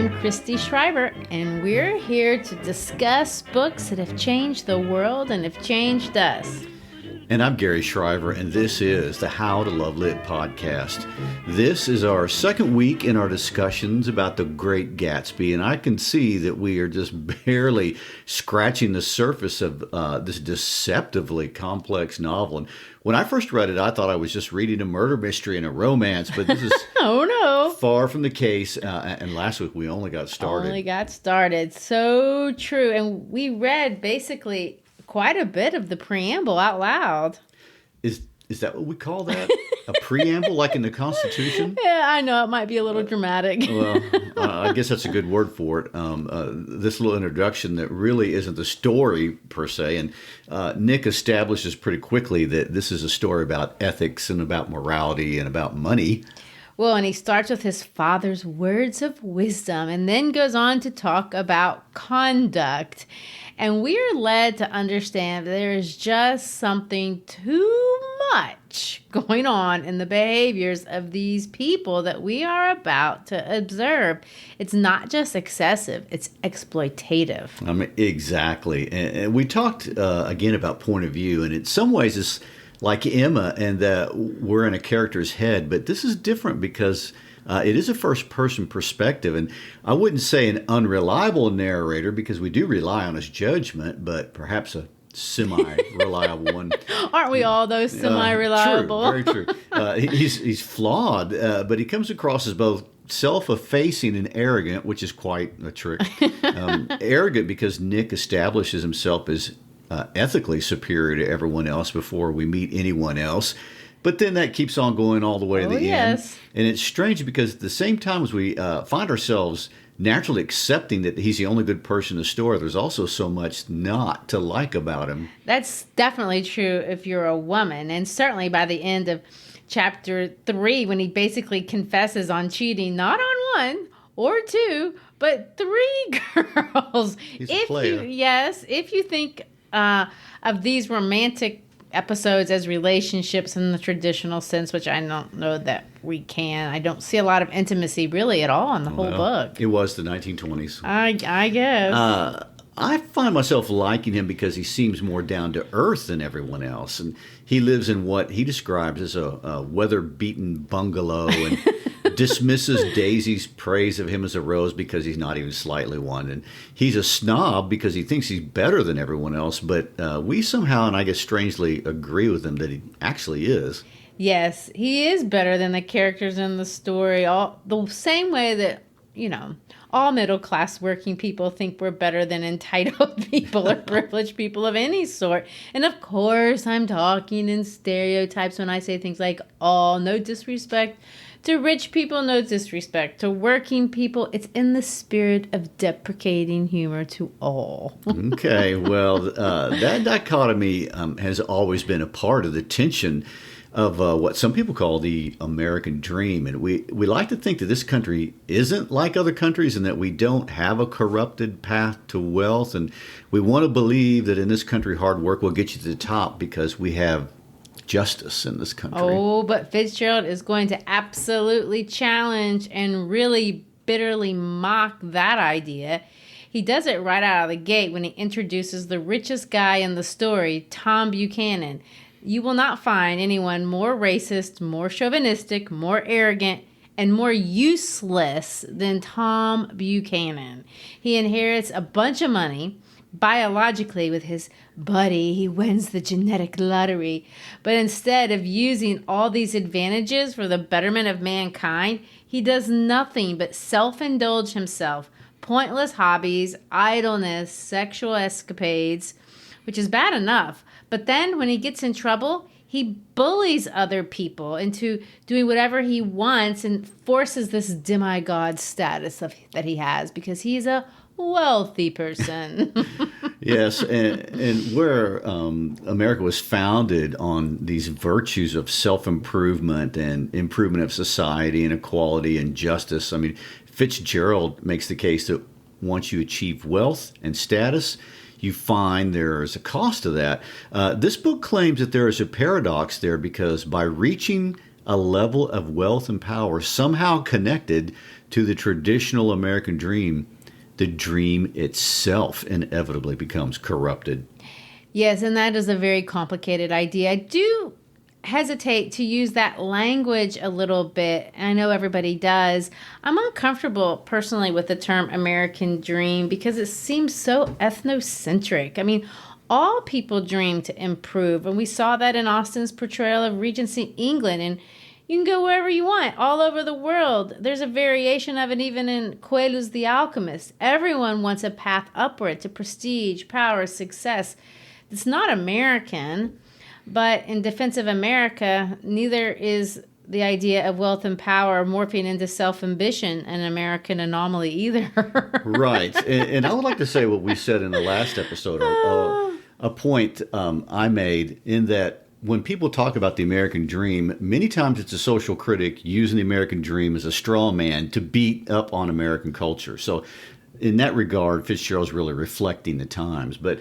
I'm Christy Schreiber, and we're here to discuss books that have changed the world and have changed us. And I'm Gary Shriver, and this is the How to Love Lit podcast. This is our second week in our discussions about the Great Gatsby, and I can see that we are just barely scratching the surface of this deceptively complex novel. And when I first read it, I thought I was just reading a murder mystery and a romance, but this is Oh no! far from the case. And last week we only got started. So true. And we read basically quite a bit of the preamble out loud. Is that what we call that? A preamble, like in the Constitution? Yeah, I know. It might be a little dramatic. Well, I guess that's a good word for it. This little introduction that really isn't the story per se. And Nick establishes pretty quickly that this is a story about ethics and about morality and about money. Well, and he starts with his father's words of wisdom and then goes on to talk about conduct. And we are led to understand that there is just something too much going on in the behaviors of these people that we are about to observe. It's not just excessive, it's exploitative. Exactly. And we talked again about point of view, and in some ways it's like Emma and that we're in a character's head, but this is different because it is a first-person perspective, and I wouldn't say an unreliable narrator because we do rely on his judgment, but perhaps a semi-reliable one. Aren't we all those semi-reliable? True, very true. He's flawed, but he comes across as both self-effacing and arrogant, which is quite a trick. Arrogant because Nick establishes himself as ethically superior to everyone else before we meet anyone else. But then that keeps on going all the way to the end. And it's strange because at the same time as we find ourselves naturally accepting that he's the only good person in the story, there's also so much not to like about him. That's definitely true if you're a woman. And certainly by the end of chapter 3, when he basically confesses on cheating, not on one or two, but 3 girls. He's a player. If you think of these romantic episodes as relationships in the traditional sense, which I don't know that we can. I don't see a lot of intimacy really at all in the whole book. It was the 1920s. I guess. I find myself liking him because he seems more down to earth than everyone else. And he lives in what he describes as a weather-beaten bungalow and dismisses Daisy's praise of him as a rose because he's not even slightly one. And he's a snob because he thinks he's better than everyone else. But we somehow, and I guess strangely, agree with him that he actually is. Yes, he is better than the characters in the story. All the same way that, all middle-class working people think we're better than entitled people or privileged people of any sort. And of course, I'm talking in stereotypes when I say things like all, no disrespect to rich people, no disrespect to working people. It's in the spirit of deprecating humor to all. Okay, well, that dichotomy has always been a part of the tension of what some people call the American dream. And we like to think that this country isn't like other countries and that we don't have a corrupted path to wealth. And we want to believe that in this country, hard work will get you to the top because we have justice in this country. Oh, but Fitzgerald is going to absolutely challenge and really bitterly mock that idea. He does it right out of the gate when he introduces the richest guy in the story, Tom Buchanan. You will not find anyone more racist, more chauvinistic, more arrogant, and more useless than Tom Buchanan. He inherits a bunch of money. Biologically, with his buddy, he wins the genetic lottery. But instead of using all these advantages for the betterment of mankind, he does nothing but self-indulge himself. Pointless hobbies, idleness, sexual escapades, which is bad enough. But then when he gets in trouble, he bullies other people into doing whatever he wants and forces this demigod status that he has because he's a wealthy person. Yes, and where America was founded on these virtues of self-improvement and improvement of society and equality and justice. I mean, Fitzgerald makes the case that once you achieve wealth and status, you find there is a cost to that. This book claims that there is a paradox there because by reaching a level of wealth and power somehow connected to the traditional American dream, the dream itself inevitably becomes corrupted. Yes, and that is a very complicated idea. I do hesitate to use that language a little bit. I know everybody does. I'm uncomfortable personally with the term American dream because it seems so ethnocentric. I mean, all people dream to improve, and we saw that in Austen's portrayal of Regency England, and you can go wherever you want, all over the world. There's a variation of it even in Coelho's The Alchemist. Everyone wants a path upward to prestige, power, success. It's not American. But in defense of America, neither is the idea of wealth and power morphing into self-ambition an American anomaly either. Right. And I would like to say what we said in the last episode, a point I made in that when people talk about the American dream, many times it's a social critic using the American dream as a straw man to beat up on American culture. So in that regard, Fitzgerald's really reflecting the times. But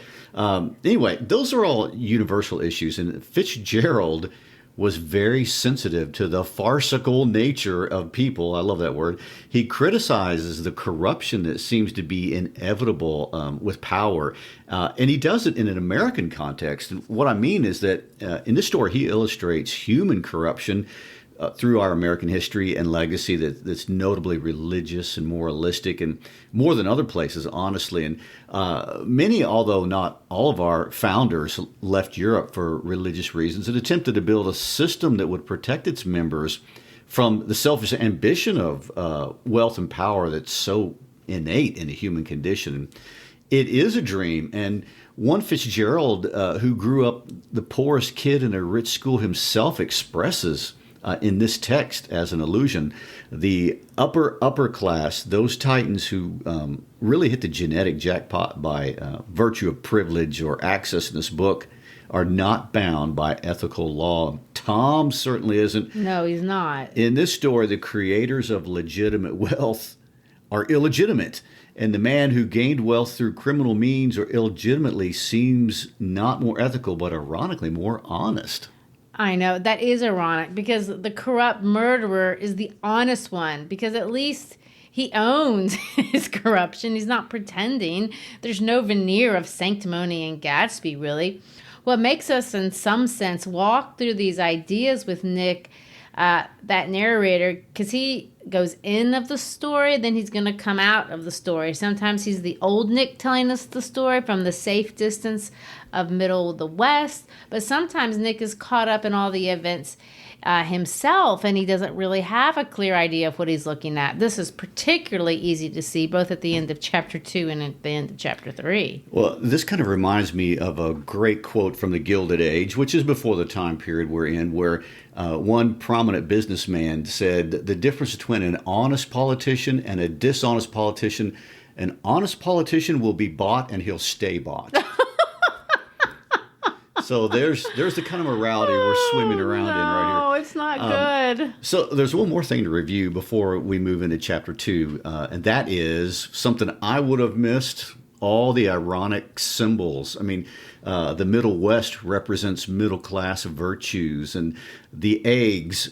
anyway, those are all universal issues. And Fitzgerald was very sensitive to the farcical nature of people. I love that word. He criticizes the corruption that seems to be inevitable with power. And he does it in an American context. And what I mean is that in this story, he illustrates human corruption through our American history and legacy that's notably religious and moralistic, and more than other places, honestly. And many, although not all of our founders, left Europe for religious reasons and attempted to build a system that would protect its members from the selfish ambition of wealth and power that's so innate in the human condition. It is a dream, and one Fitzgerald, who grew up the poorest kid in a rich school himself, expresses in this text as an allusion, the upper class, those titans who really hit the genetic jackpot by virtue of privilege or access in this book, are not bound by ethical law. Tom certainly isn't. No, he's not. In this story, the creators of legitimate wealth are illegitimate, and the man who gained wealth through criminal means or illegitimately seems not more ethical, but ironically more honest. I know, that is ironic because the corrupt murderer is the honest one because at least he owns his corruption. He's not pretending. There's no veneer of sanctimony in Gatsby, really. What makes us, in some sense, walk through these ideas with Nick, that narrator, because he goes in of the story, then he's going to come out of the story. Sometimes he's the old Nick telling us the story from the safe distance of middle of the West, but sometimes Nick is caught up in all the events himself, and he doesn't really have a clear idea of what he's looking at. This is particularly easy to see both at the end of chapter 2 and at the end of chapter 3. Well, this kind of reminds me of a great quote from the Gilded Age, which is before the time period we're in, where one prominent businessman said the difference between an honest politician and a dishonest politician, an honest politician will be bought and he'll stay bought. So there's the kind of morality we're swimming around in right here. Oh, it's not good. So there's one more thing to review before we move into chapter 2, and that is something I would have missed, all the ironic symbols. I mean, the Middle West represents middle class virtues, and the eggs,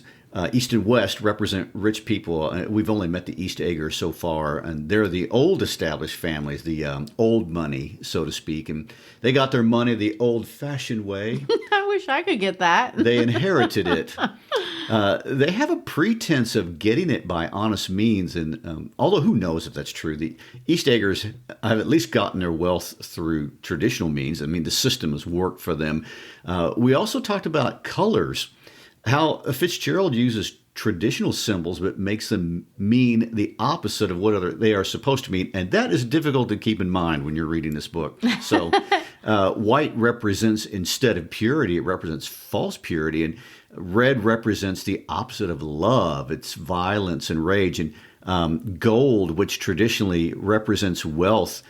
East and West, represent rich people. We've only met the East Eggers so far, and they're the old established families, the old money, so to speak, and they got their money the old-fashioned way. I wish I could get that. They inherited it. They have a pretense of getting it by honest means, and although who knows if that's true, the East Eggers have at least gotten their wealth through traditional means. I mean, the system has worked for them. We also talked about colors, how Fitzgerald uses traditional symbols but makes them mean the opposite of what they are supposed to mean, and that is difficult to keep in mind when you're reading this book. So white represents, instead of purity, it represents false purity, and red represents the opposite of love. It's violence and rage, and gold, which traditionally represents wealth,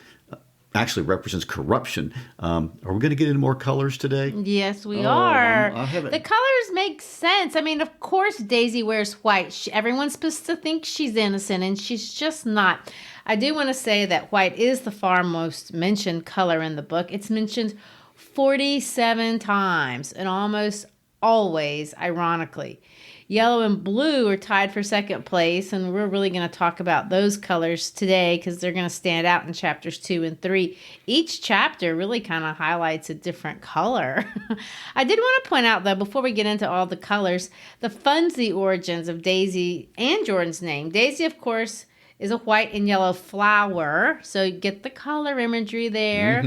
actually represents corruption. Are we going to get into more colors today? Yes, we are. I haven't. The colors make sense. I mean, of course, Daisy wears white. Everyone's supposed to think she's innocent, and she's just not. I do want to say that white is the far most mentioned color in the book. It's mentioned 47 times, and almost always, ironically. Yellow and blue are tied for second place, and we're really going to talk about those colors today because they're going to stand out in chapters 2 and 3. Each chapter really kind of highlights a different color. I did want to point out, though, before we get into all the colors, the funsy origins of Daisy and Jordan's name. Daisy, of course, is a white and yellow flower, so you get the color imagery there.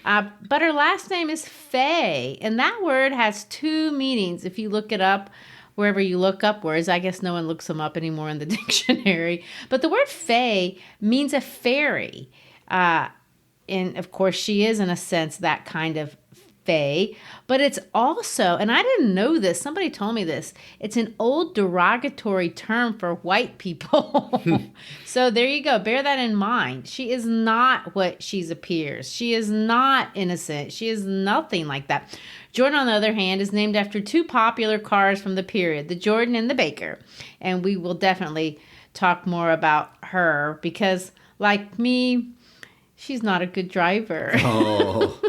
But her last name is Fay, and that word has 2 meanings if you look it up wherever you look up words. I guess no one looks them up anymore in the dictionary. But the word fae means a fairy. And of course, she is, in a sense, that kind of fae. But it's also, and I didn't know this, somebody told me this, it's an old derogatory term for white people. So there you go. Bear that in mind. She is not what she appears. She is not innocent. She is nothing like that. Jordan, on the other hand, is named after 2 popular cars from the period, the Jordan and the Baker. And we will definitely talk more about her because, like me, she's not a good driver. Oh,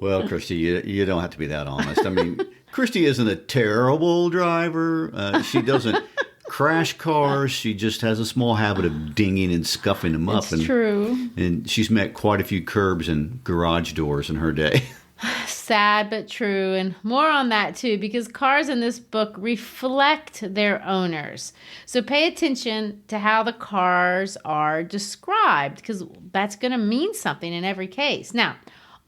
well, Christy, you don't have to be that honest. I mean, Christy isn't a terrible driver. She doesn't crash cars. She just has a small habit of dinging and scuffing them up. It's true. And she's met quite a few curbs and garage doors in her day. Sad but true, and more on that too, because cars in this book reflect their owners. So pay attention to how the cars are described, because that's going to mean something in every case. Now,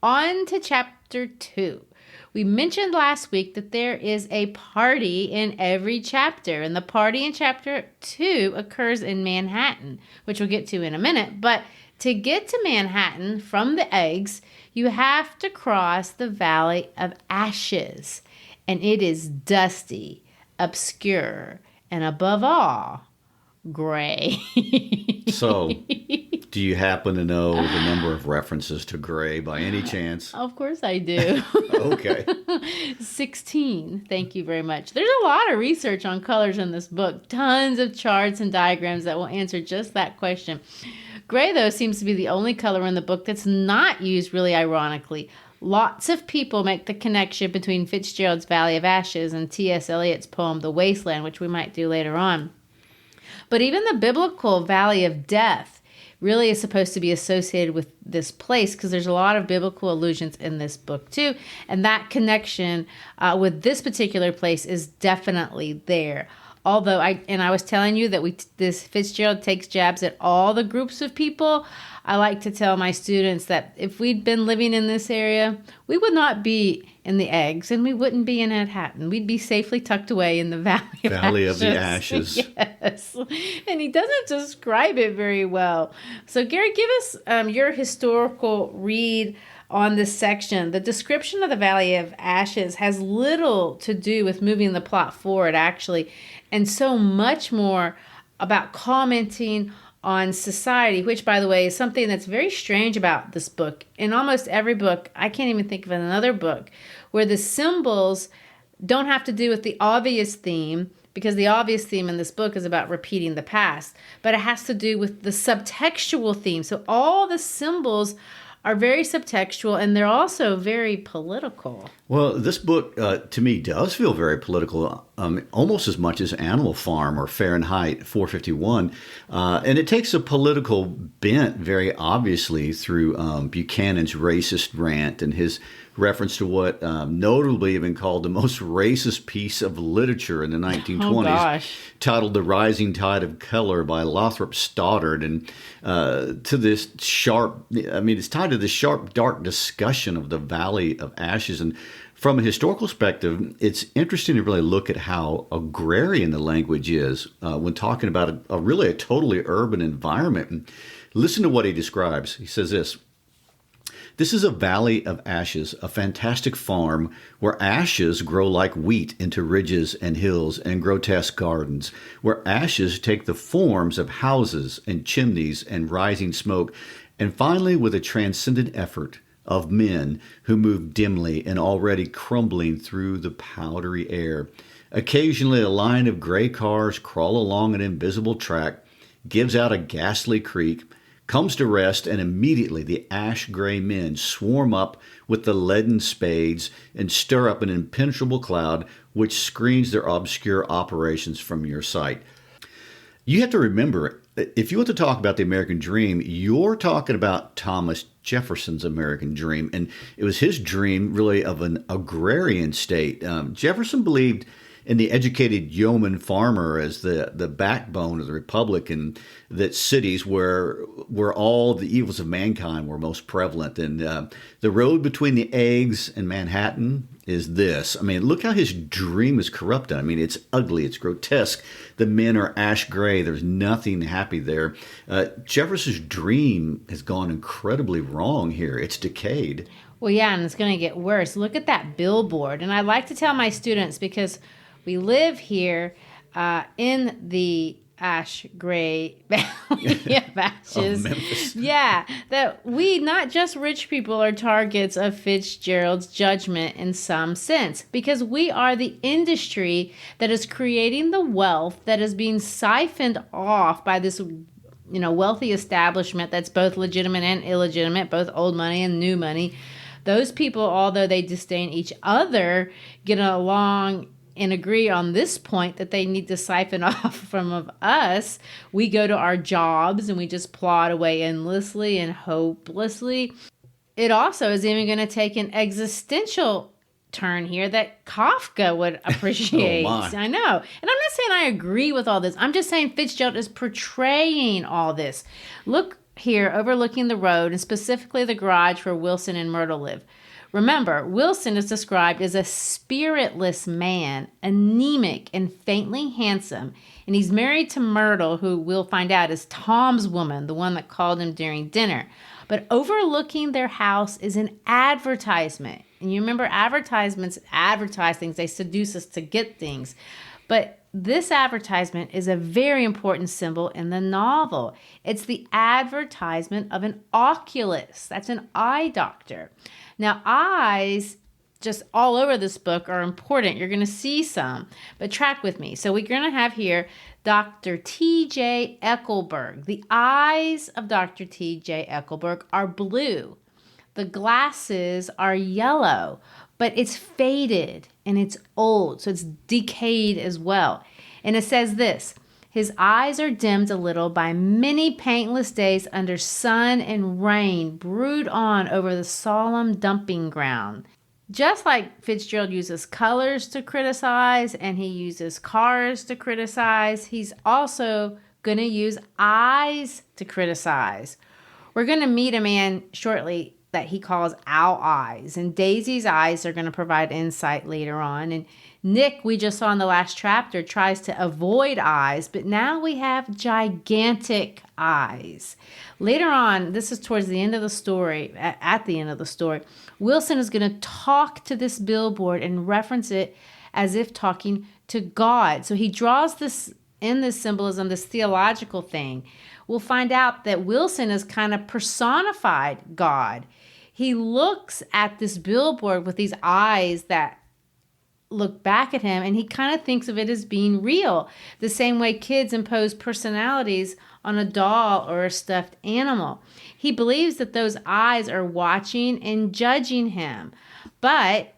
on to chapter 2. We mentioned last week that there is a party in every chapter, and the party in chapter 2 occurs in Manhattan, which we'll get to in a minute. But to get to Manhattan from the eggs, you have to cross the Valley of Ashes, and it is dusty, obscure, and above all, gray. So, do you happen to know the number of references to gray by any chance? Of course I do. Okay. 16. Thank you very much. There's a lot of research on colors in this book. Tons of charts and diagrams that will answer just that question. Gray, though, seems to be the only color in the book that's not used really ironically. Lots of people make the connection between Fitzgerald's Valley of Ashes and T.S. Eliot's poem The Wasteland, which we might do later on. But even the biblical Valley of Death really is supposed to be associated with this place because there's a lot of biblical allusions in this book too. And that connection with this particular place is definitely there. Although I was telling you that this Fitzgerald takes jabs at all the groups of people. I like to tell my students that if we'd been living in this area, we would not be in the eggs and we wouldn't be in Manhattan. We'd be safely tucked away in the Valley of the Ashes. Yes. And he doesn't describe it very well. So Gary, give us your historical read on this section. The description of the Valley of Ashes has little to do with moving the plot forward, actually, and so much more about commenting on society, which, by the way, is something that's very strange about this book. In almost every book, I can't even think of another book where the symbols don't have to do with the obvious theme, because the obvious theme in this book is about repeating the past, but it has to do with the subtextual theme. So all the symbols are very subtextual, and they're also very political. Well, this book, to me, does feel very political, almost as much as Animal Farm or Fahrenheit 451. And it takes a political bent very obviously through Buchanan's racist rant and his reference to what notably have been called the most racist piece of literature in the 1920s, titled The Rising Tide of Color by Lothrop Stoddard. And to this it's tied to this sharp, dark discussion of the Valley of Ashes. And from a historical perspective, it's interesting to really look at how agrarian the language is when talking about a really totally urban environment. And listen to what he describes. He says this: "This is a valley of ashes, a fantastic farm where ashes grow like wheat into ridges and hills and grotesque gardens, where ashes take the forms of houses and chimneys and rising smoke, and finally, with a transcendent effort, of men who move dimly and already crumbling through the powdery air. Occasionally, a line of gray cars crawl along an invisible track, gives out a ghastly creak, comes to rest, and immediately the ash-gray men swarm up with the leaden spades and stir up an impenetrable cloud, which screens their obscure operations from your sight. You have to remember, if you want to talk about the American dream, you're talking about Thomas Jefferson's American dream. And it was his dream, really, of an agrarian state. Jefferson believed in the educated yeoman farmer as the backbone of the republic, and that cities where all the evils of mankind were most prevalent. And the road between the eggs and Manhattan is this. I mean, look how his dream is corrupted. I mean, it's ugly. It's grotesque. The men are ash gray. There's nothing happy there. Jefferson's dream has gone incredibly wrong here. It's decayed. Well, yeah, and it's going to get worse. Look at that billboard. And I like to tell my students, because we live here in the ash gray valley of ashes. Memphis. Yeah, that we, not just rich people, are targets of Fitzgerald's judgment in some sense, because we are the industry that is creating the wealth that is being siphoned off by this wealthy establishment that's both legitimate and illegitimate, both old money and new money. Those people, although they disdain each other, get along and agree on this point that they need to siphon off from us. We go to our jobs and we just plod away endlessly and hopelessly. It also is even going to take an existential turn here that Kafka would appreciate. Oh my. I know. And I'm not saying I agree with all this. I'm just saying Fitzgerald is portraying all this. Look here, overlooking the road, and specifically the garage where Wilson and Myrtle live. Remember, Wilson is described as a spiritless man, anemic and faintly handsome, and he's married to Myrtle, who we'll find out is Tom's woman, the one that called him during dinner. But overlooking their house is an advertisement. And you remember, advertisements advertise things. They seduce us to get things. But this advertisement is a very important symbol in the novel. It's the advertisement of an oculist. That's an eye doctor. Now, eyes just all over this book are important. You're going to see some, but track with me. So we're going to have here Dr. T.J. Eckelberg. The eyes of Dr. T.J. Eckelberg are blue. The glasses are yellow, but it's faded and it's old, so it's decayed as well. And it says this: his eyes are dimmed a little by many paintless days under sun and rain brewed on over the solemn dumping ground. Just like Fitzgerald uses colors to criticize and he uses cars to criticize, he's also going to use eyes to criticize. We're going to meet a man shortly that he calls Owl Eyes, and Daisy's eyes are going to provide insight later on. And Nick, we just saw in the last chapter, tries to avoid eyes, but now we have gigantic eyes. Later on, this is towards the end of the story, at the end of the story, Wilson is going to talk to this billboard and reference it as if talking to God. So he draws this, in this symbolism, this theological thing. We'll find out that Wilson is kind of personified God. He looks at this billboard with these eyes that look back at him, and he kind of thinks of it as being real, the same way kids impose personalities on a doll or a stuffed animal. He believes that those eyes are watching and judging him. But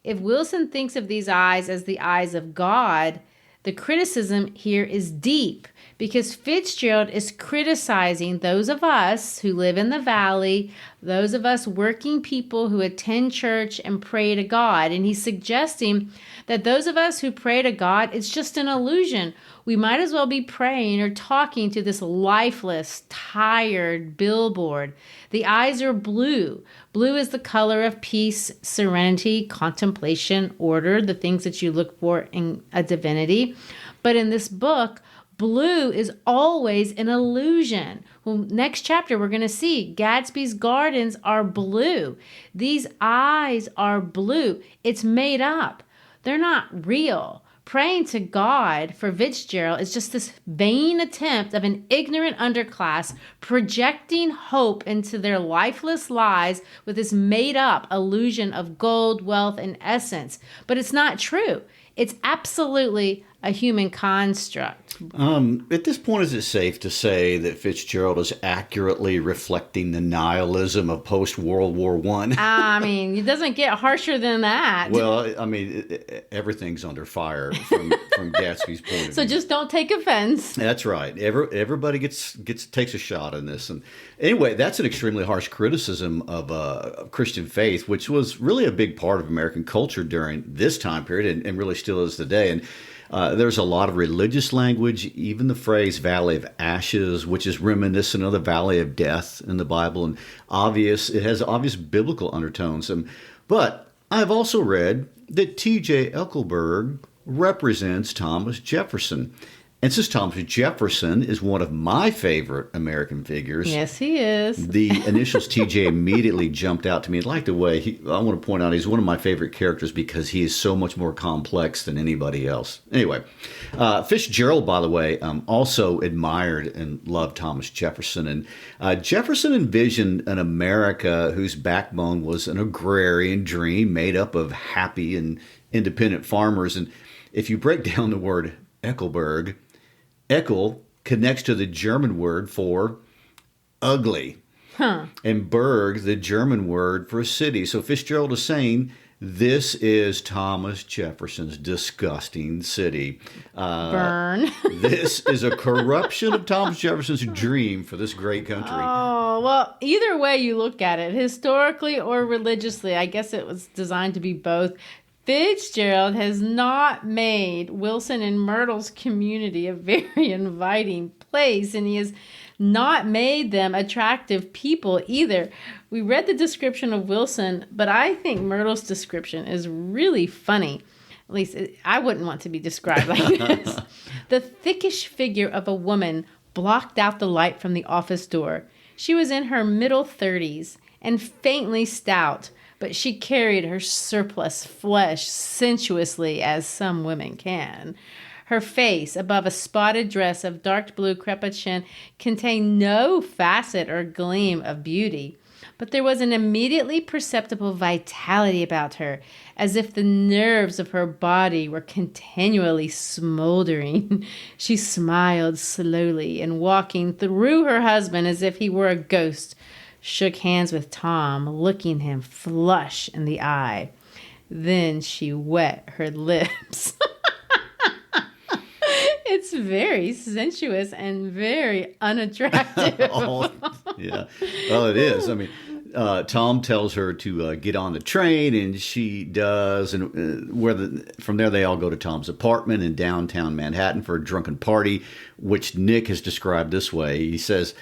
if Wilson thinks of these eyes as the eyes of God, the criticism here is deep, because Fitzgerald is criticizing those of us who live in the valley, those of us working people who attend church and pray to God. And he's suggesting that those of us who pray to God, it's just an illusion. We might as well be praying or talking to this lifeless, tired billboard. The eyes are blue. Blue is the color of peace, serenity, contemplation, order, the things that you look for in a divinity. But in this book, blue is always an illusion. Well, next chapter, we're going to see Gatsby's gardens are blue. These eyes are blue. It's made up. They're not real. Praying to God for Fitzgerald is just this vain attempt of an ignorant underclass projecting hope into their lifeless lives with this made-up illusion of gold, wealth, and essence. But it's not true. It's absolutely a human construct. At this point, is it safe to say that Fitzgerald is accurately reflecting the nihilism of post-World War One? I mean, it doesn't get harsher than that. Well, I mean, everything's under fire from Gatsby's point of view. So just don't take offense. That's right. Everybody takes a shot in this. And anyway, that's an extremely harsh criticism of Christian faith, which was really a big part of American culture during this time period, and really still is today. And there's a lot of religious language, even the phrase Valley of Ashes, which is reminiscent of the Valley of Death in the Bible, and it has obvious biblical undertones. But I've also read that T.J. Eckleburg represents Thomas Jefferson. And since Thomas Jefferson is one of my favorite American figures. Yes, he is. The initials TJ immediately jumped out to me. I like the way I want to point out he's one of my favorite characters because he is so much more complex than anybody else. Anyway, Fitzgerald, by the way, also admired and loved Thomas Jefferson. And Jefferson envisioned an America whose backbone was an agrarian dream made up of happy and independent farmers. And if you break down the word Eckelberg, Eckel connects to the German word for ugly. And Berg, the German word for a city. So Fitzgerald is saying this is Thomas Jefferson's disgusting city. Burn. This is a corruption of Thomas Jefferson's dream for this great country. Oh, well, either way you look at it, historically or religiously, I guess it was designed to be both. Fitzgerald has not made Wilson and Myrtle's community a very inviting place, and he has not made them attractive people either. We read the description of Wilson, but I think Myrtle's description is really funny. At least I wouldn't want to be described like this. The thickish figure of a woman blocked out the light from the office door. She was in her middle 30s and faintly stout, but she carried her surplus flesh sensuously, as some women can. Her face, above a spotted dress of dark blue crepachin, contained no facet or gleam of beauty, but there was an immediately perceptible vitality about her, as if the nerves of her body were continually smoldering. She smiled slowly, and walking through her husband as if he were a ghost, shook hands with Tom, looking him flush in the eye. Then she wet her lips. It's very sensuous and very unattractive. Yeah. Well, it is. I mean, Tom tells her to get on the train, and she does. And from there, they all go to Tom's apartment in downtown Manhattan for a drunken party, which Nick has described this way. He says,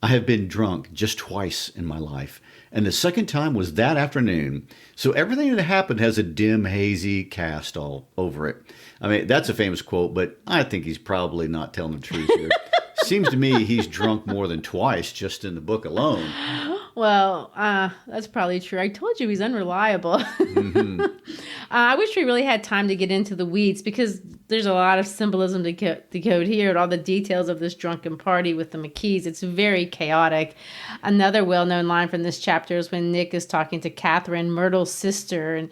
I have been drunk just twice in my life, and the second time was that afternoon. So everything that happened has a dim, hazy cast all over it. I mean, that's a famous quote, but I think he's probably not telling the truth here. Seems to me he's drunk more than twice just in the book alone. Well, that's probably true. I told you he's unreliable. Mm-hmm. I wish we really had time to get into the weeds because there's a lot of symbolism to decode here and all the details of this drunken party with the McKees. It's very chaotic. Another well-known line from this chapter is when Nick is talking to Catherine, Myrtle's sister, and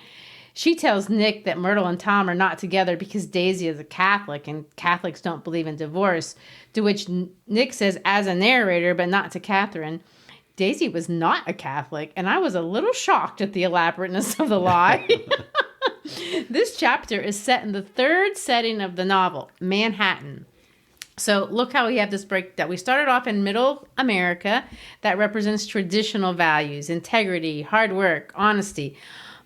she tells Nick that Myrtle and Tom are not together because Daisy is a Catholic and Catholics don't believe in divorce, to which Nick says as a narrator, but not to Catherine, Daisy was not a Catholic, and I was a little shocked at the elaborateness of the lie. This chapter is set in the third setting of the novel, Manhattan. So look how we have this break that we started off in middle America that represents traditional values, integrity, hard work, honesty.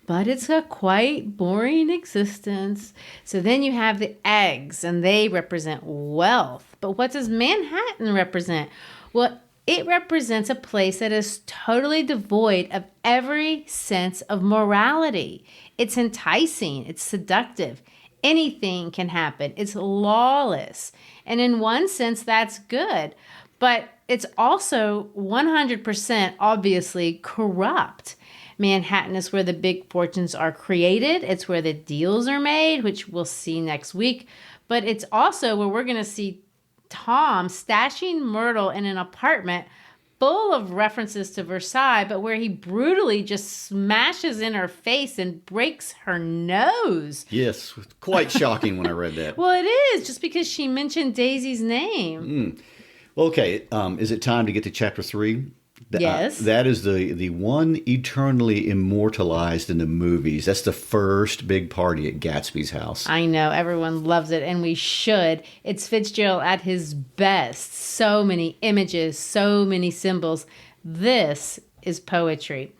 But it's a quite boring existence. So then you have the eggs, and they represent wealth. But what does Manhattan represent? Well, it represents a place that is totally devoid of every sense of morality. It's enticing. It's seductive. Anything can happen. It's lawless. And in one sense, that's good. But it's also 100% obviously corrupt. Manhattan is where the big fortunes are created. It's where the deals are made, which we'll see next week. But it's also where we're going to see Tom stashing Myrtle in an apartment full of references to Versailles, but where he brutally just smashes in her face and breaks her nose. Yes, quite shocking when I read that. Well, it is, just because she mentioned Daisy's name. Okay, is it time to get to chapter 3? Yes. That is the one eternally immortalized in the movies. That's the first big party at Gatsby's house. I know, everyone loves it, and we should. It's Fitzgerald at his best. So many images, so many symbols. This is poetry.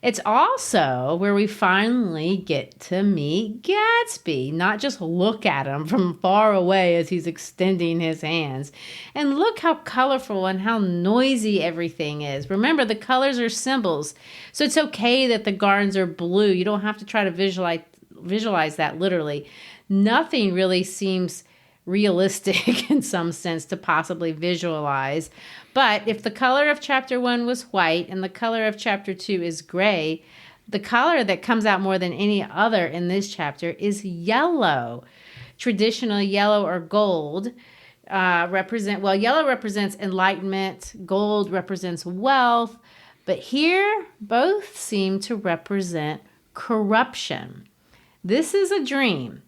It's also where we finally get to meet Gatsby, not just look at him from far away as he's extending his hands. And look how colorful and how noisy everything is. Remember, the colors are symbols. So it's okay that the gardens are blue. You don't have to try to visualize that literally. Nothing really seems realistic in some sense to possibly visualize. But if the color of chapter 1 was white and the color of chapter 2 is gray, the color that comes out more than any other in this chapter is yellow. Traditional yellow or gold yellow represents enlightenment, gold represents wealth, but here both seem to represent corruption. This is a dream.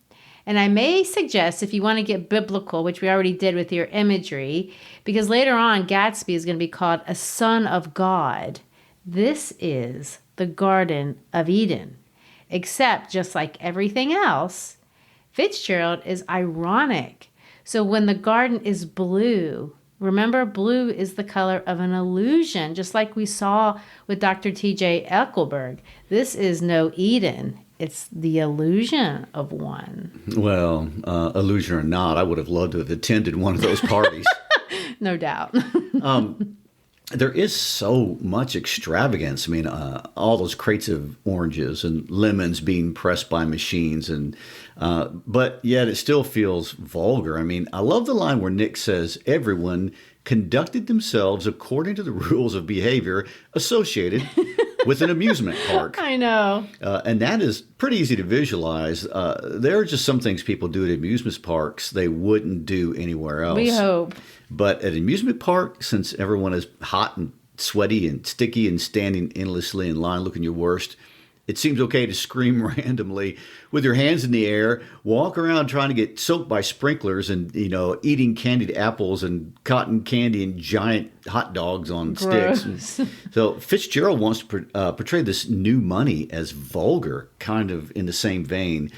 And I may suggest, if you want to get biblical, which we already did with your imagery, because later on Gatsby is going to be called a son of God. This is the Garden of Eden. Except, just like everything else, Fitzgerald is ironic. So when the garden is blue, remember, blue is the color of an illusion, just like we saw with Dr. T.J. Eckelberg. This is no Eden. It's the illusion of one. Well, illusion or not, I would have loved to have attended one of those parties. No doubt. There is so much extravagance. I mean, all those crates of oranges and lemons being pressed by machines, but yet it still feels vulgar. I mean, I love the line where Nick says everyone conducted themselves according to the rules of behavior associated with an amusement park. I know. And that is pretty easy to visualize. There are just some things people do at amusement parks they wouldn't do anywhere else. We hope. But at an amusement park, since everyone is hot and sweaty and sticky and standing endlessly in line looking your worst, it seems okay to scream randomly with your hands in the air, walk around trying to get soaked by sprinklers and, eating candied apples and cotton candy and giant hot dogs on Gross. sticks. So Fitzgerald wants to portray this new money as vulgar, kind of in the same vein.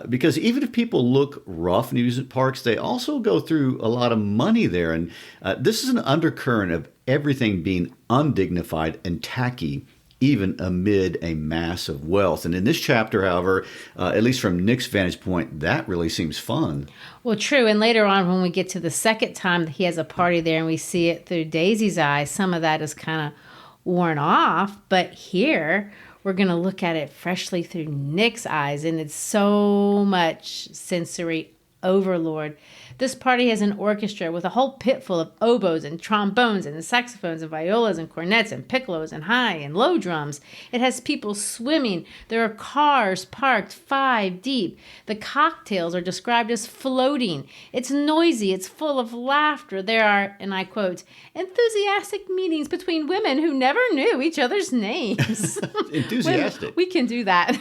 Because even if people look rough in amusement parks, they also go through a lot of money there. And this is an undercurrent of everything being undignified and tacky, even amid a mass of wealth. And in this chapter, however, at least from Nick's vantage point, that really seems fun. Well, true. And later on, when we get to the second time that he has a party there and we see it through Daisy's eyes, some of that is kind of worn off. But here, we're going to look at it freshly through Nick's eyes. And it's so much sensory overload. This party has an orchestra with a whole pit full of oboes and trombones and saxophones and violas and cornets and piccolos and high and low drums. It has people swimming. There are cars parked 5 deep. The cocktails are described as floating. It's noisy. It's full of laughter. There are, and I quote, enthusiastic meetings between women who never knew each other's names. Enthusiastic. We can do that.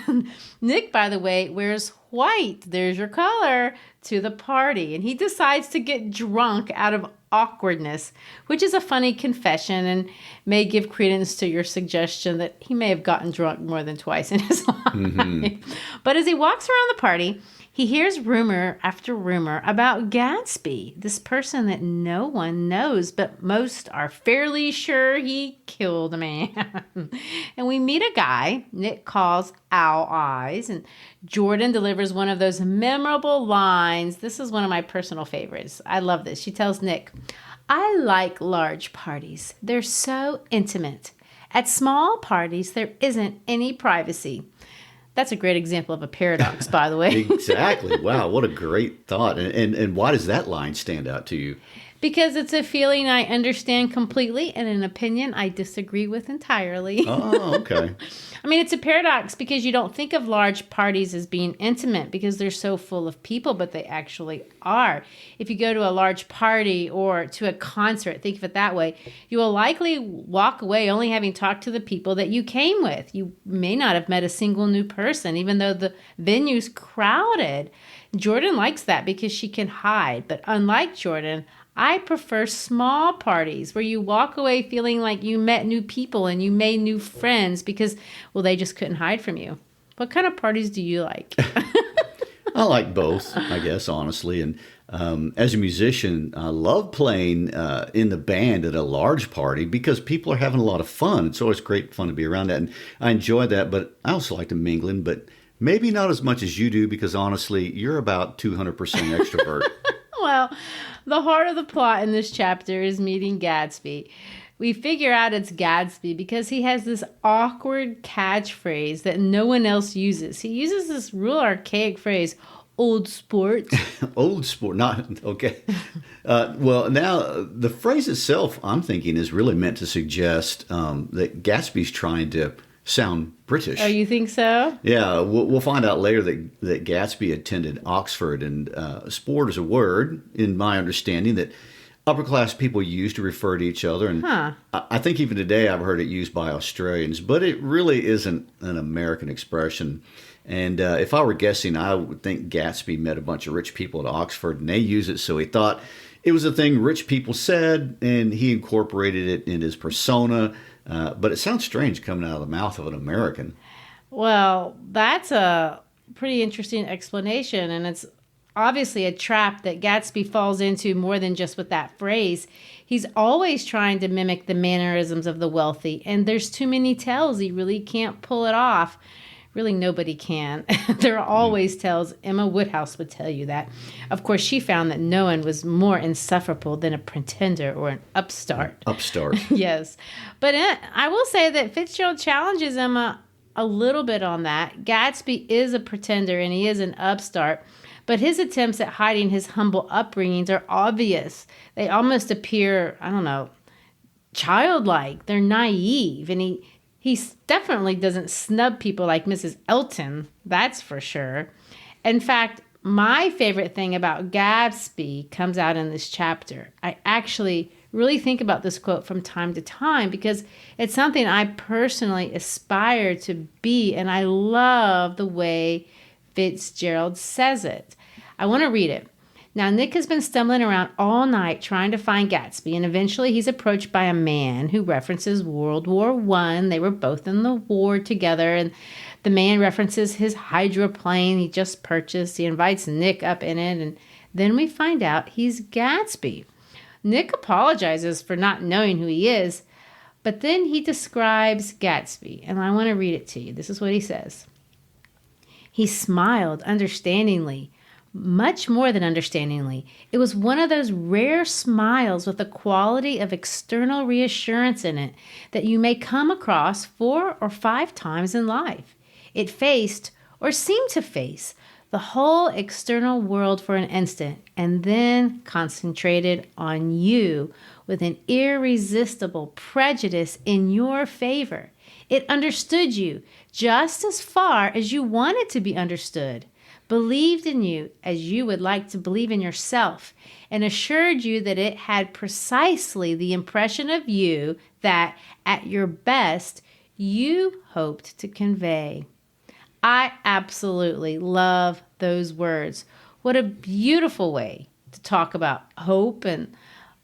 Nick, by the way, wears white, there's your color, to the party. And he decides to get drunk out of awkwardness, which is a funny confession and may give credence to your suggestion that he may have gotten drunk more than twice in his life. Mm-hmm. But as he walks around the party, he hears rumor after rumor about Gatsby, this person that no one knows, but most are fairly sure he killed a man. And we meet a guy Nick calls Owl Eyes, and Jordan delivers one of those memorable lines. This is one of my personal favorites. I love this. She tells Nick, "I like large parties. They're so intimate. At small parties, there isn't any privacy." That's a great example of a paradox, by the way. Exactly. Wow, what a great thought. And why does that line stand out to you? Because it's a feeling I understand completely and an opinion I disagree with entirely. Oh, okay. I mean, it's a paradox because you don't think of large parties as being intimate because they're so full of people, but they actually are. If you go to a large party or to a concert, think of it that way, you will likely walk away only having talked to the people that you came with. You may not have met a single new person, even though the venue's crowded. Jordan likes that because she can hide, but unlike Jordan, I prefer small parties where you walk away feeling like you met new people and you made new friends because, well, they just couldn't hide from you. What kind of parties do you like? I like both, I guess, honestly. And as a musician, I love playing in the band at a large party because people are having a lot of fun. It's always great fun to be around that. And I enjoy that, but I also like to mingling, but maybe not as much as you do because honestly, you're about 200% extrovert. Well, the heart of the plot in this chapter is meeting Gatsby. We figure out it's Gatsby because he has this awkward catchphrase that no one else uses. He uses this real archaic phrase, old sport. Old sport, not okay. Well, now the phrase itself, I'm thinking, is really meant to suggest that Gatsby's trying to sound British. Oh, you think so? Yeah, we'll find out later that Gatsby attended Oxford, and sport is a word, in my understanding, that upper class people use to refer to each other. And I think even today I've heard it used by Australians, but it really isn't an American expression. And if I were guessing, I would think Gatsby met a bunch of rich people at Oxford, and they use it, so he thought it was a thing rich people said, and he incorporated it in his persona. But it sounds strange coming out of the mouth of an American. Well, that's a pretty interesting explanation, and it's obviously a trap that Gatsby falls into more than just with that phrase. He's always trying to mimic the mannerisms of the wealthy, and there's too many tells he really can't pull it off. Really, nobody can. There are always tells. Emma Woodhouse would tell you that. Of course, she found that no one was more insufferable than a pretender or an upstart. Upstart. Yes. But I will say that Fitzgerald challenges Emma a little bit on that. Gatsby is a pretender and he is an upstart, but his attempts at hiding his humble upbringings are obvious. They almost appear, I don't know, childlike. They're naive, and he definitely doesn't snub people like Mrs. Elton, that's for sure. In fact, my favorite thing about Gatsby comes out in this chapter. I actually really think about this quote from time to time because it's something I personally aspire to be, and I love the way Fitzgerald says it. I want to read it. Now, Nick has been stumbling around all night trying to find Gatsby, and eventually he's approached by a man who references World War I. They were both in the war together, and the man references his hydroplane he just purchased. He invites Nick up in it, and then we find out he's Gatsby. Nick apologizes for not knowing who he is, but then he describes Gatsby, and I want to read it to you. This is what he says. He smiled understandingly. Much more than understandingly. It was one of those rare smiles with a quality of external reassurance in it that you may come across 4 or 5 times in life. It faced, or seemed to face, the whole external world for an instant and then concentrated on you with an irresistible prejudice in your favor. It understood you just as far as you wanted to be understood, believed in you as you would like to believe in yourself, and assured you that it had precisely the impression of you that, at your best, you hoped to convey. I absolutely love those words. What a beautiful way to talk about hope and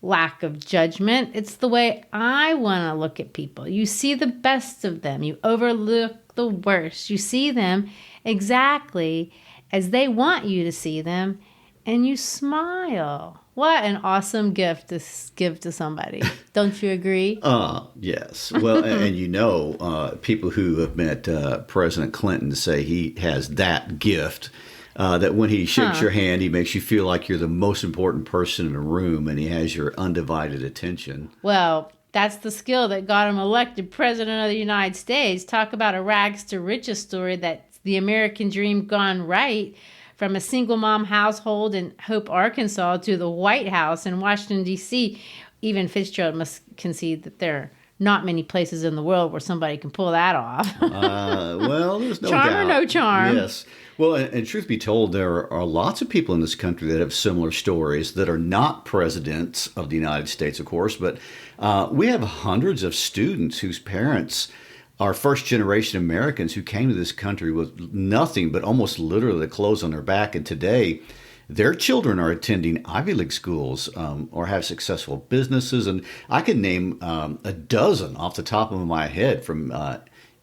lack of judgment. It's the way I want to look at people. You see the best of them. You overlook the worst. You see them exactly as they want you to see them, and you smile. What an awesome gift to give to somebody. Don't you agree? Yes. Well, and people who have met President Clinton say he has that gift, that when he shakes your hand, he makes you feel like you're the most important person in the room, and he has your undivided attention. Well, that's the skill that got him elected president of the United States. Talk about a rags to riches story that's the American dream gone right. from a single mom household in Hope, Arkansas, to the White House in Washington, D.C. Even Fitzgerald must concede that there are not many places in the world where somebody can pull that off. Well, there's no charm doubt. or no charm. Yes. Well, and truth be told, there are lots of people in this country that have similar stories that are not presidents of the United States, of course, but we have hundreds of students whose parents are first-generation Americans who came to this country with nothing but almost literally the clothes on their back. And today, their children are attending Ivy League schools or have successful businesses. And I can name a dozen off the top of my head from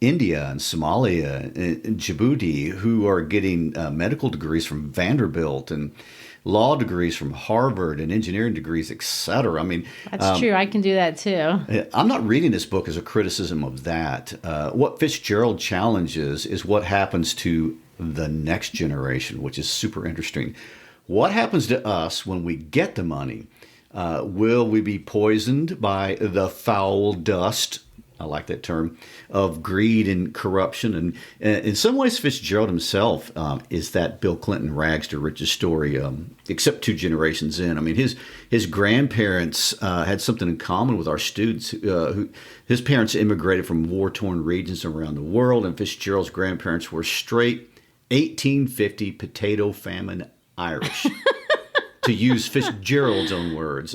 India and Somalia and Djibouti who are getting medical degrees from Vanderbilt and law degrees from Harvard and engineering degrees, etc. I mean, That's true. I can do that too. I'm not reading this book as a criticism of that. What Fitzgerald challenges is what happens to the next generation, which is super interesting. What happens to us when we get the money? Will we be poisoned by the foul dust? I like that term, of greed and corruption. And in some ways, Fitzgerald himself is that Bill Clinton rags to riches story, except 2 generations in. I mean, his grandparents had something in common with our students. His parents immigrated from war-torn regions around the world, and Fitzgerald's grandparents were straight 1850 potato famine Irish, to use Fitzgerald's own words.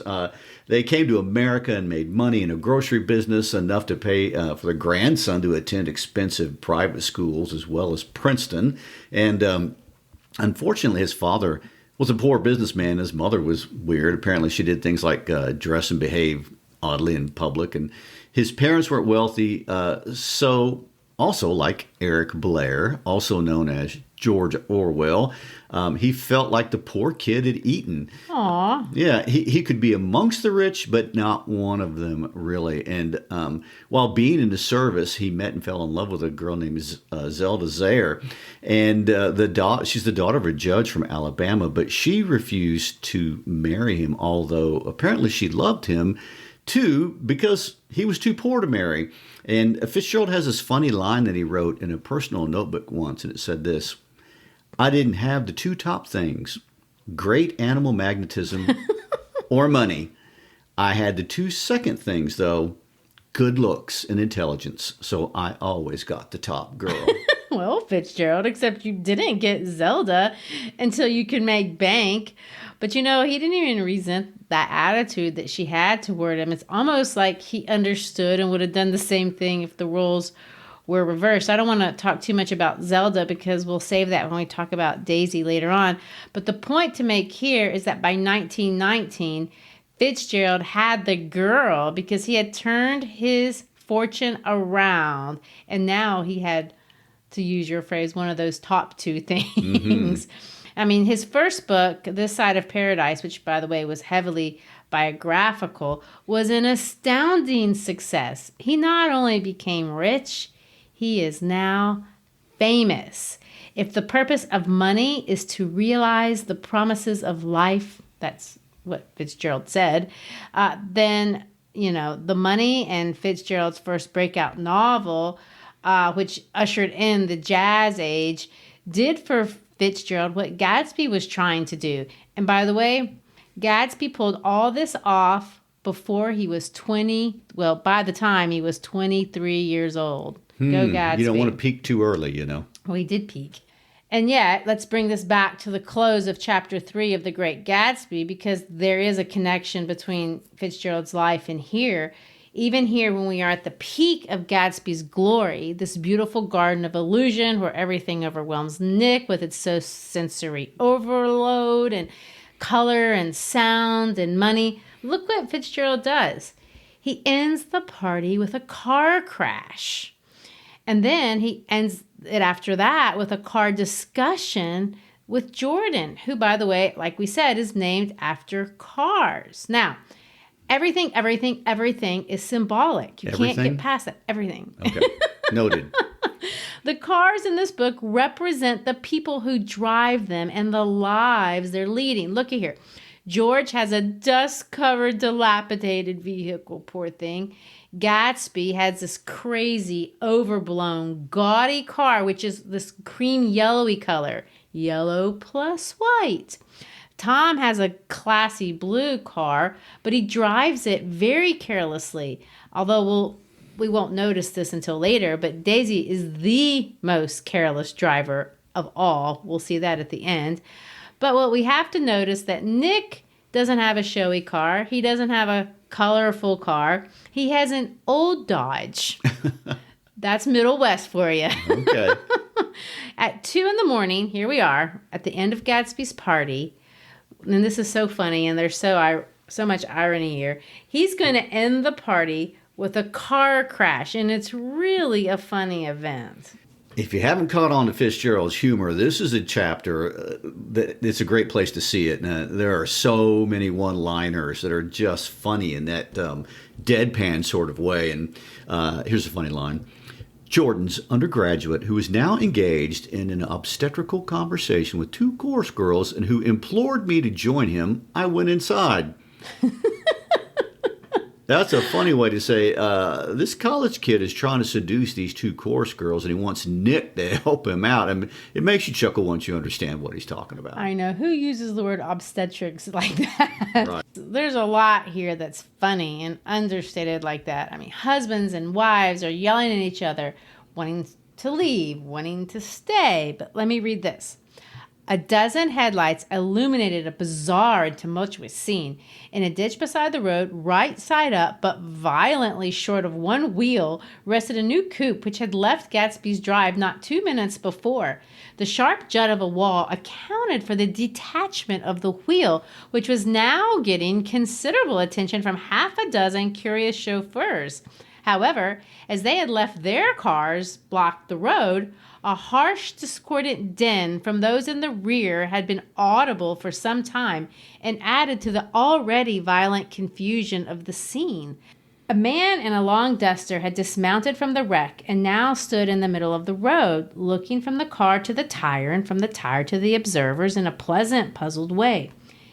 They came to America and made money in a grocery business, enough to pay for their grandson to attend expensive private schools as well as Princeton. And unfortunately, his father was a poor businessman. His mother was weird. Apparently, she did things like dress and behave oddly in public. And his parents weren't wealthy. So also, like Eric Blair, also known as George Orwell, he felt like the poor kid had eaten. Aww. Yeah, he could be amongst the rich, but not one of them, really. And while being in the service, he met and fell in love with a girl named Zelda Zaire. And she's the daughter of a judge from Alabama, but she refused to marry him, although apparently she loved him, too, because he was too poor to marry. And Fitzgerald has this funny line that he wrote in a personal notebook once, and it said this: I didn't have the 2 top things, great animal magnetism or money. I had the 2 second things, though, good looks and intelligence. So I always got the top girl. Well, Fitzgerald, except you didn't get Zelda until you could make bank. But he didn't even resent that attitude that she had toward him. It's almost like he understood and would have done the same thing if the roles were reversed. I don't want to talk too much about Zelda because we'll save that when we talk about Daisy later on. But the point to make here is that by 1919, Fitzgerald had the girl because he had turned his fortune around. And now he had, to use your phrase, one of those top 2 things. Mm-hmm. I mean, his first book, This Side of Paradise, which, by the way, was heavily biographical, was an astounding success. He not only became rich, he is now famous. If the purpose of money is to realize the promises of life, that's what Fitzgerald said, then, the money and Fitzgerald's first breakout novel, which ushered in the jazz age, did for Fitzgerald what Gatsby was trying to do. And by the way, Gatsby pulled all this off before he was by the time he was 23 years old. Go Gatsby. You don't want to peak too early, Well, he did peak. And yet, let's bring this back to the close of chapter 3 of The Great Gatsby, because there is a connection between Fitzgerald's life and here. Even here, when we are at the peak of Gatsby's glory, this beautiful garden of illusion where everything overwhelms Nick with its sensory overload and color and sound and money, look what Fitzgerald does. He ends the party with a car crash. And then he ends it after that with a car discussion with Jordan, who, by the way, like we said, is named after cars. Now, everything is symbolic. You can't get past that. Everything. Okay. Noted. The cars in this book represent the people who drive them and the lives they're leading. Looky here. George has a dust-covered, dilapidated vehicle, poor thing. Gatsby has this crazy, overblown, gaudy car, which is this cream yellowy color, yellow plus white. Tom has a classy blue car, but he drives it very carelessly. Although we won't notice this until later, but Daisy is the most careless driver of all. We'll see that at the end. But what we have to notice that Nick doesn't have a showy car. He doesn't have a colorful car. He has an old Dodge. That's Middle West for you. Okay. At 2 a.m, here we are at the end of Gatsby's party. And this is so funny, and there's so much irony here. He's going to end the party with a car crash, and it's really a funny event. If you haven't caught on to Fitzgerald's humor, this is a chapter that it's a great place to see it. There are so many one-liners that are just funny in that deadpan sort of way. And here's a funny line. Jordan's undergraduate, who is now engaged in an obstetrical conversation with 2 chorus girls and who implored me to join him, I went inside. That's a funny way to say this college kid is trying to seduce these 2 chorus girls, and he wants Nick to help him out. I mean, it makes you chuckle once you understand what he's talking about. I know. Who uses the word obstetrics like that? Right. There's a lot here that's funny and understated like that. I mean, husbands and wives are yelling at each other, wanting to leave, wanting to stay. But let me read this. A dozen headlights illuminated a bizarre and tumultuous scene. In a ditch beside the road, right side up, but violently short of one wheel, rested a new coupe which had left Gatsby's drive not 2 minutes before. The sharp jut of a wall accounted for the detachment of the wheel, which was now getting considerable attention from half a dozen curious chauffeurs. However, as they had left their cars blocked the road, a harsh, discordant din from those in the rear had been audible for some time and added to the already violent confusion of the scene. A man in a long duster had dismounted from the wreck and now stood in the middle of the road, looking from the car to the tire and from the tire to the observers in a pleasant, puzzled way.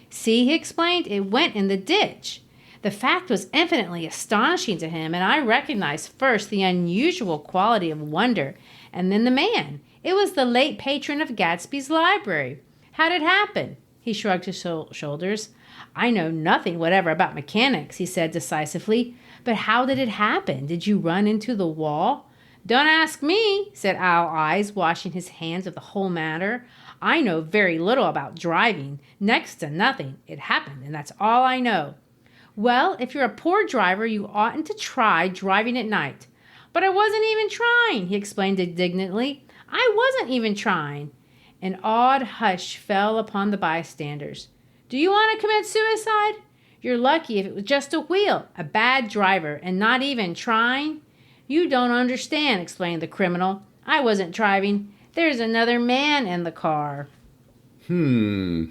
See, he explained, it went in the ditch. The fact was infinitely astonishing to him, and I recognized first the unusual quality of wonder, and then the man. It was the late patron of Gatsby's library. How did it happen? He shrugged his shoulders. I know nothing whatever about mechanics, he said decisively. But how did it happen? Did you run into the wall? Don't ask me, said Owl Eyes, washing his hands of the whole matter. I know very little about driving. Next to nothing. It happened, and that's all I know. Well, if you're a poor driver, you oughtn't to try driving at night. But I wasn't even trying, he explained indignantly. I wasn't even trying. An awed hush fell upon the bystanders. Do you want to commit suicide? You're lucky if it was just a wheel, a bad driver, and not even trying. You don't understand, explained the criminal. I wasn't driving. There's another man in the car. Can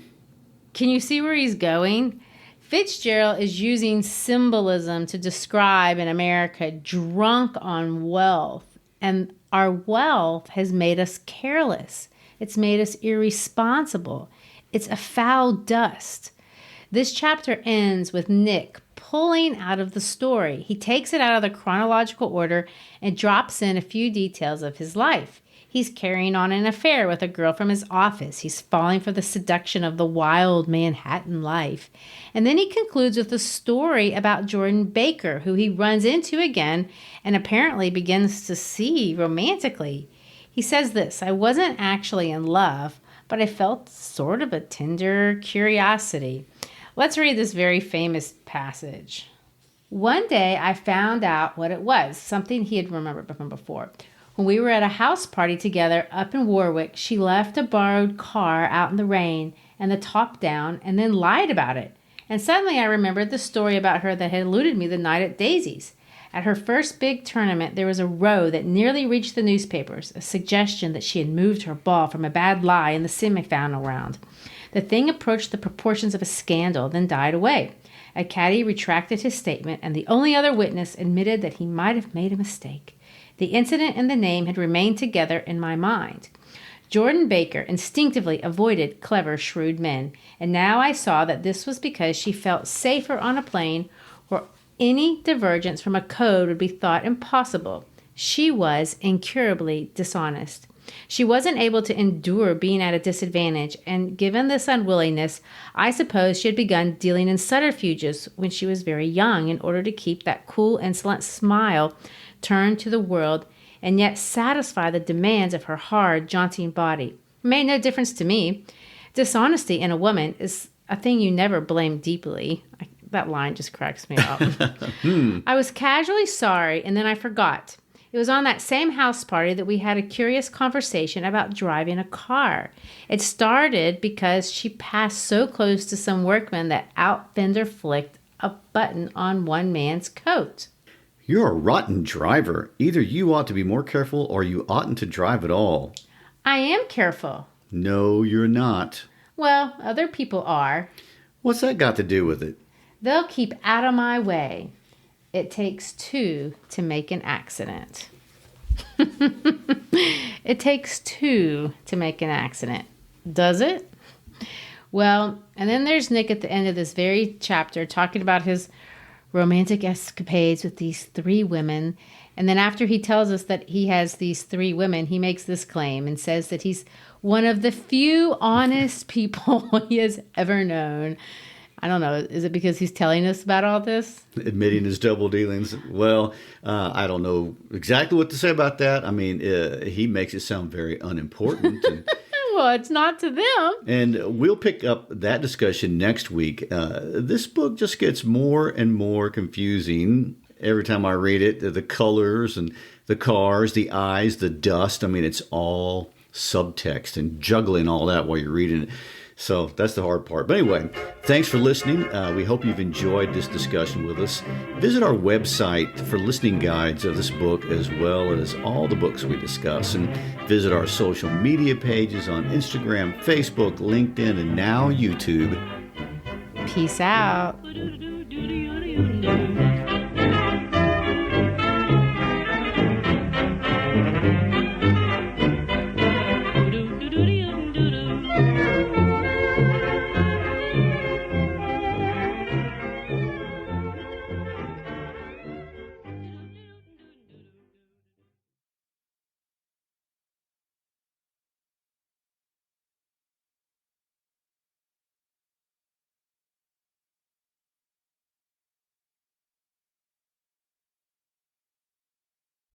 you see where he's going? Fitzgerald is using symbolism to describe an America drunk on wealth. And our wealth has made us careless. It's made us irresponsible. It's a foul dust. This chapter ends with Nick pulling out of the story. He takes it out of the chronological order and drops in a few details of his life. He's carrying on an affair with a girl from his office. He's falling for the seduction of the wild Manhattan life. And then he concludes with a story about Jordan Baker, who he runs into again and apparently begins to see romantically. He says this, I wasn't actually in love, but I felt sort of a tender curiosity. Let's read this very famous passage. One day I found out what it was, something he had remembered from before. When we were at a house party together up in Warwick, she left a borrowed car out in the rain and the top down and then lied about it. And suddenly I remembered the story about her that had eluded me the night at Daisy's. At her first big tournament, there was a row that nearly reached the newspapers, a suggestion that she had moved her ball from a bad lie in the semifinal round. The thing approached the proportions of a scandal, then died away. A caddy retracted his statement, and the only other witness admitted that he might have made a mistake. The incident and the name had remained together in my mind. Jordan Baker instinctively avoided clever, shrewd men, and now I saw that this was because she felt safer on a plane Any divergence from a code would be thought impossible. She was incurably dishonest. She wasn't able to endure being at a disadvantage, and given this unwillingness, I suppose she had begun dealing in subterfuges when she was very young in order to keep that cool, insolent smile turned to the world and yet satisfy the demands of her hard, jaunty body. It made no difference to me. Dishonesty in a woman is a thing you never blame deeply. That line just cracks me up. I was casually sorry, and then I forgot. It was on that same house party that we had a curious conversation about driving a car. It started because she passed so close to some workman that out-fender flicked a button on one man's coat. You're a rotten driver. Either you ought to be more careful or you oughtn't to drive at all. I am careful. No, you're not. Well, other people are. What's that got to do with it? They'll keep out of my way. It takes two to make an accident. It takes two to make an accident. Does it? Well, and then there's Nick at the end of this very chapter talking about his romantic escapades with these three women. And then after he tells us that he has these three women, he makes this claim and says that he's one of the few honest people he has ever known. I don't know. Is it because he's telling us about all this? Admitting his double dealings. Well, I don't know exactly what to say about that. I mean, he makes it sound very unimportant. And, well, it's not to them. And we'll pick up that discussion next week. This book just gets more and more confusing every time I read it. The colors and the cars, the eyes, the dust. I mean, it's all subtext and juggling all that while you're reading it. So that's the hard part. But anyway, thanks for listening. We hope you've enjoyed this discussion with us. Visit our website for listening guides of this book as well as all the books we discuss. And visit our social media pages on Instagram, Facebook, LinkedIn, and now YouTube. Peace out.